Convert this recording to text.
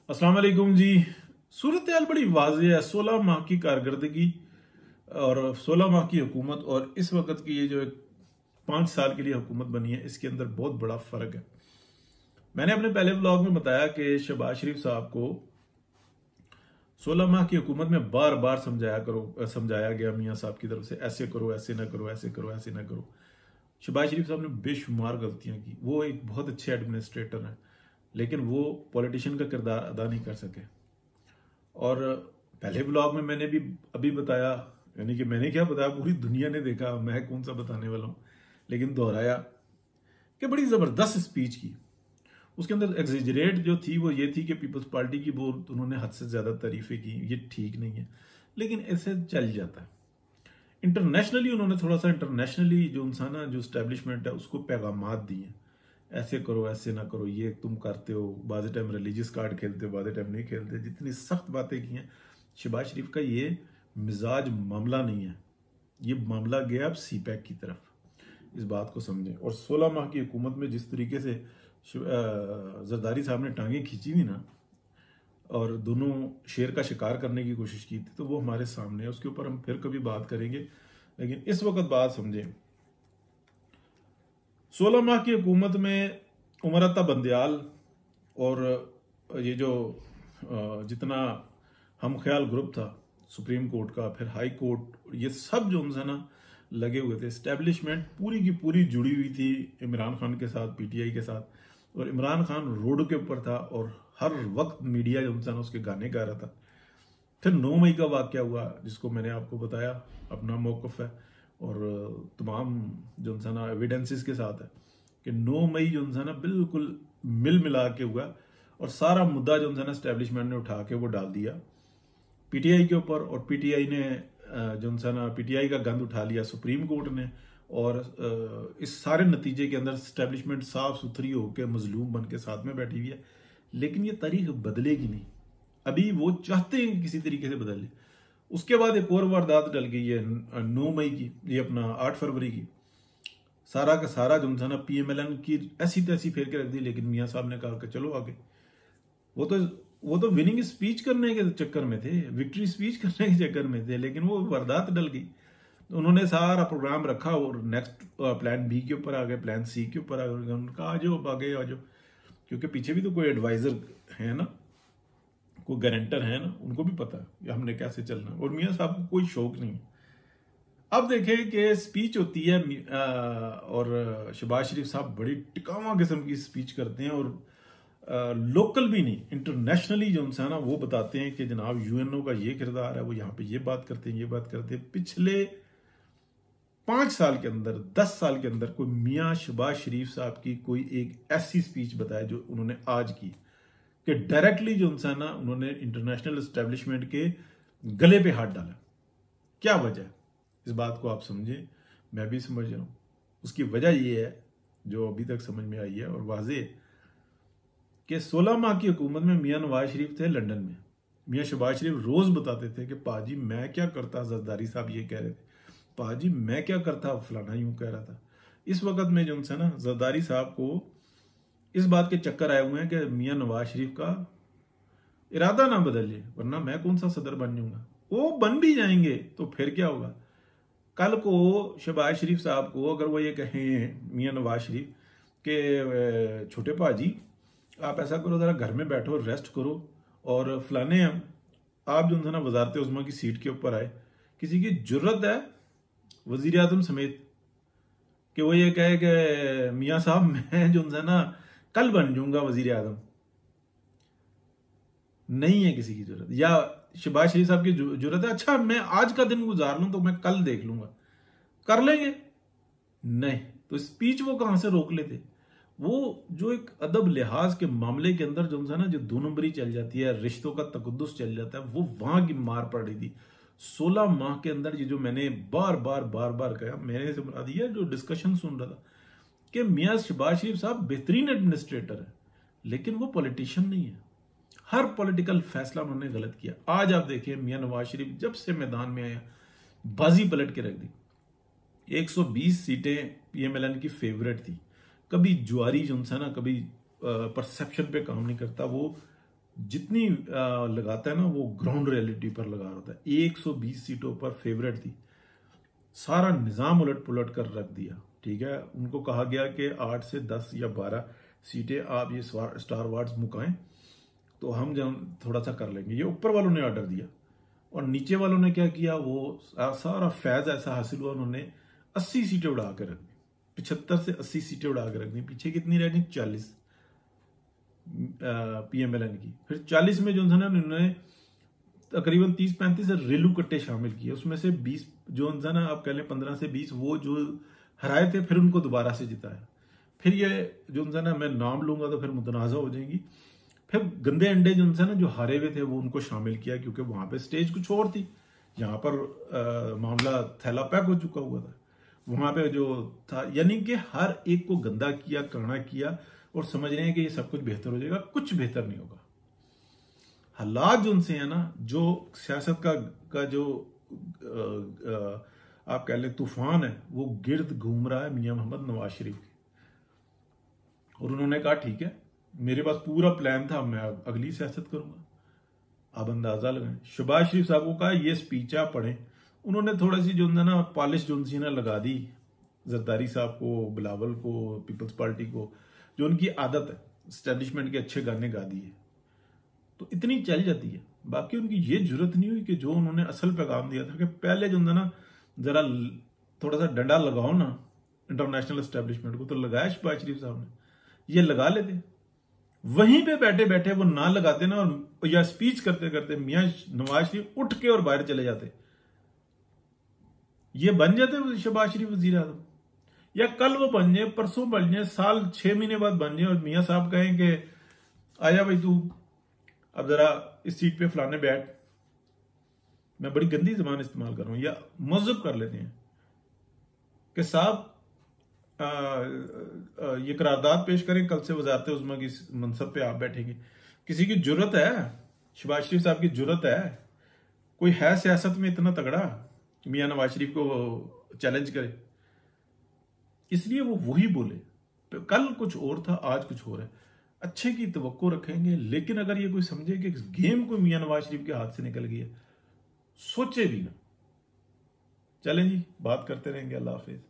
अस्सलाम वालेकुम जी। सूरत हाल बड़ी वाज़ेह है। 16 माह की कारकर्दगी और 16 माह की हुकूमत और इस वक्त की ये जो एक 5 साल के लिए हुकूमत बनी है, इसके अंदर बहुत बड़ा फ़र्क है। मैंने अपने पहले व्लॉग में बताया कि शहबाज शरीफ साहब को 16 माह की हुकूमत में बार बार समझाया गया मियाँ साहब की तरफ से, ऐसे करो, ऐसे ना करो, ऐसे करो, ऐसे ना करो। शहबाज शरीफ साहब ने बेशुमार गलतियां की। वो एक बहुत अच्छे एडमिनिस्ट्रेटर हैं, लेकिन वो पॉलिटिशियन का किरदार अदा नहीं कर सके। और पहले ब्लॉग में मैंने भी अभी बताया, यानी कि मैंने क्या बताया, पूरी दुनिया ने देखा, मैं कौन सा बताने वाला हूं, लेकिन दोहराया कि बड़ी जबरदस्त स्पीच की। उसके अंदर एग्जिजरेट जो थी वो ये थी कि पीपल्स पार्टी की वो उन्होंने हद से ज्यादा तारीफें की, ये ठीक नहीं है, लेकिन ऐसे चल जाता है। इंटरनेशनली उन्होंने थोड़ा सा इंटरनेशनली जो इंसान जो स्टैब्लिशमेंट है उसको पैगामात दिए, ऐसे करो, ऐसे ना करो, ये तुम करते हो, बाज़ टाइम रिलीजियस कार्ड खेलते हो, बाज़ टाइम नहीं खेलते। जितनी सख्त बातें की हैं शहबाज शरीफ का, ये मिजाज मामला नहीं है, ये मामला गया अब सीपैक की तरफ। इस बात को समझें। और 16 माह की हुकूमत में जिस तरीके से जरदारी साहब ने टांगे खींची थी ना, और दोनों शेर का शिकार करने की कोशिश की थी, तो वो हमारे सामने है। उसके ऊपर हम फिर कभी बात करेंगे, लेकिन इस वक्त बात समझें। 16 माह की हुकूमत में उमर अता बंदयाल और ये जो जितना हम ख्याल ग्रुप था सुप्रीम कोर्ट का, फिर हाई कोर्ट, ये सब जो उनसे ना लगे हुए थे, स्टैब्लिशमेंट पूरी की पूरी जुड़ी हुई थी इमरान खान के साथ, पीटीआई के साथ। और इमरान खान रोड के ऊपर था और हर वक्त मीडिया जो उनसे ना उसके गाने गा रहा था। फिर 9 मई का वाकया हुआ, जिसको मैंने आपको बताया, अपना मौकफ है और तमाम जो इंसान एविडेंसेस के साथ है कि 9 मई जो इंसान बिल्कुल मिल मिला के हुआ, और सारा मुद्दा जो इंसान एस्टेब्लिशमेंट ने उठा के वो डाल दिया पीटीआई के ऊपर। और पीटीआई ने जो इंसान पीटीआई का गंद उठा लिया सुप्रीम कोर्ट ने। और इस सारे नतीजे के अंदर एस्टेब्लिशमेंट साफ सुथरी होकर मजलूम बन के साथ में बैठी हुई है। लेकिन ये तारीख बदलेगी नहीं, अभी वो चाहते हैं किसी तरीके से बदल ले। उसके बाद एक और वारदात डल गई है 9 मई की, ये अपना 8 फरवरी की। सारा का सारा जो था ना पीएमएलएन की ऐसी तैसी फेर के रख दी, लेकिन मियाँ साहब ने कहा कि चलो आगे। वो तो विनिंग स्पीच करने के चक्कर में थे, विक्ट्री स्पीच करने के चक्कर में थे, लेकिन वो वारदात डल गई। उन्होंने सारा प्रोग्राम रखा और नेक्स्ट प्लान बी के ऊपर आ गए, प्लान सी के ऊपर आ गए। उनका आ जाओ, आगे आ जाओ, क्योंकि पीछे भी तो कोई एडवाइजर है ना, कोई गारंटर है ना, उनको भी पता है कि हमने कैसे चलना है। और मियाँ साहब को कोई शौक नहीं। अब देखें कि स्पीच होती है और शहबाज शरीफ साहब बड़ी टिकावा किस्म की स्पीच करते हैं, और लोकल भी नहीं, इंटरनेशनली जो है ना वो बताते हैं कि जनाब यूएनओ का ये किरदार है, वो यहाँ पे ये बात करते हैं, ये बात करते हैं। पिछले 5 साल के अंदर, 10 साल के अंदर कोई मियाँ शहबाज शरीफ साहब की कोई एक ऐसी स्पीच बताए जो उन्होंने आज की, कि डायरेक्टली जो इंसान ना उन्होंने इंटरनेशनल एस्टेब्लिशमेंट के गले पे हाथ डाला। क्या वजह है, इस बात को आप समझें, मैं भी समझ रहा हूं। उसकी वजह यह है जो अभी तक समझ में आई है और वाजे, कि 16 माह की हुकूमत में मियाँ नवाज शरीफ थे लंदन में। मियाँ शहबाज शरीफ रोज बताते थे कि पाजी मैं क्या करता, जरदारी साहब ये कह रहे थे, पाजी मैं क्या करता, फलाना यूं कह रहा था। इस वक्त में जो है ना जरदारी साहब को इस बात के चक्कर आए हुए हैं कि मियाँ नवाज शरीफ का इरादा ना बदलिए, वरना मैं कौन सा सदर बन जाऊंगा। वो बन भी जाएंगे तो फिर क्या होगा। कल को शहबाज शरीफ साहब को अगर वो ये कहें, मियाँ नवाज शरीफ, के छोटे भाजी आप ऐसा करो, जरा घर में बैठो, रेस्ट करो, और फलाने हम आप जो है ना वजारत उज़्मा की सीट के ऊपर आए, किसी की जुर्रत है वजीर आजम समेत कि वो ये कहे कि मियाँ साहब मैं जो है ना कल बन जाऊंगा वजीर आजम, नहीं है किसी की जरूरत। या शहबाज शरीफ साहब की जरूरत है, अच्छा मैं आज का दिन गुजार लूं तो मैं कल देख लूंगा, कर लेंगे, नहीं। तो स्पीच वो कहां से रोक लेते। वो जो एक अदब लिहाज के मामले के अंदर जो है ना, जो 2 नंबरी चल जाती है, रिश्तों का तकद्दुस चल जाता है, वो वहां की मार पड़ रही थी 16 माह के अंदर। ये जो मैंने बार बार कहा, मैंने से बता दिया जो डिस्कशन सुन रहा था, कि मियाँ शहबाज शरीफ साहब बेहतरीन एडमिनिस्ट्रेटर है, लेकिन वो पॉलिटिशियन नहीं है। हर पॉलिटिकल फैसला उन्होंने गलत किया। आज आप देखिए मियाँ नवाज शरीफ जब से मैदान में आया, बाजी पलट के रख दी। 120 सीटें पीएमएलएन की फेवरेट थी। कभी जुआरी जो है ना, कभी परसेप्शन पे काम नहीं करता, वो जितनी लगाता है ना वो ग्राउंड रियलिटी पर लगा रहा था। 120 सीटों पर फेवरेट थी, सारा निज़ाम उलट पुलट कर रख दिया। ठीक है, उनको कहा गया कि 8 से 10 या 12 सीटें आप ये स्टार वार्स मुकाएं तो हम जब थोड़ा सा कर लेंगे। ये ऊपर वालों ने ऑर्डर दिया और नीचे वालों ने क्या किया, वो सारा फैज ऐसा हासिल हुआ, उन्होंने 80 सीटें उड़ा के रख दी, 75 से 80 सीटें उड़ा के रख दी। पीछे कितनी रह गई? 40 PMLN की। फिर 40 में जो है ना उन्होंने तकरीबन 30-35 रेलू कट्टे शामिल किए, उसमें से 20 जो है ना आप कह लें 15 से 20 वो जो हराए थे, फिर उनको दोबारा से जिताया। फिर ये जो है ना मैं नाम लूंगा तो फिर मुतनाज़ा हो जाएंगी। फिर गंदे अंडे जो है ना जो हारे हुए थे वो उनको शामिल किया, क्योंकि वहां पे स्टेज कुछ और थी, यहाँ पर मामला थैला पैक हो चुका हुआ था। वहां पे जो था यानी कि हर एक को गंदा किया, काना किया और समझ रहे हैं कि ये सब कुछ बेहतर हो जाएगा। कुछ बेहतर नहीं होगा। हालात जो उनसे है ना, जो सियासत का जो आप कह लें तूफान है, वो गिर्द घूम रहा है मियां मोहम्मद नवाज शरीफ के। और उन्होंने कहा ठीक है, मेरे पास पूरा प्लान था, मैं अगली सियासत करूंगा। आप अंदाजा लगाएं, शहबाज शरीफ साहब को कहा ये स्पीच आप पढ़ें, उन्होंने थोड़ा सी जो ना पॉलिश जो सी ना लगा दी जरदारी साहब को, बिलावल को, पीपल्स पार्टी को, जो उनकी आदत है, एस्टेब्लिशमेंट के अच्छे गाने गा दिए तो इतनी चल जाती है। बाकी उनकी ये जरूरत नहीं हुई कि जो उन्होंने असल पैगाम दिया था कि पहले जो ना जरा थोड़ा सा डंडा लगाओ ना इंटरनेशनल एस्टेब्लिशमेंट को, तो लगाया शहबाज शरीफ साहब ने, ये लगा लेते। वहीं पे बैठे बैठे वो ना लगाते ना, और या स्पीच करते करते मियां नवाज शरीफ उठ के और बाहर चले जाते, ये बन जाते शहबाज शरीफ वजीर आजम। या कल वो बन जाए, परसों बन जाए, साल 6 महीने बाद बन जाए और मियां साहब कहें कि आया भाई तू अब जरा इस सीट पे फलाने बैठ। मैं बड़ी गंदी जबान इस्तेमाल कर रहा हूं, या मुअज़्ज़ब कर लेते हैं कि साहब ये करारदाद पेश करें, कल से वजारत उज़्मा की मनसब पे आप बैठेंगे। किसी की जुर्रत है? शहबाज शरीफ साहब की जुर्रत है? कोई है सियासत में इतना तगड़ा कि मियां नवाज शरीफ को चैलेंज करे? इसलिए वो वही बोले। कल कुछ और था, आज कुछ और है। अच्छे की तवक्को रखेंगे, लेकिन अगर ये कोई समझे कि गेम को मियां नवाज शरीफ के हाथ से निकल गई है, सोचे भी ना। चलें जी, बात करते रहेंगे। अल्लाह हाफिज।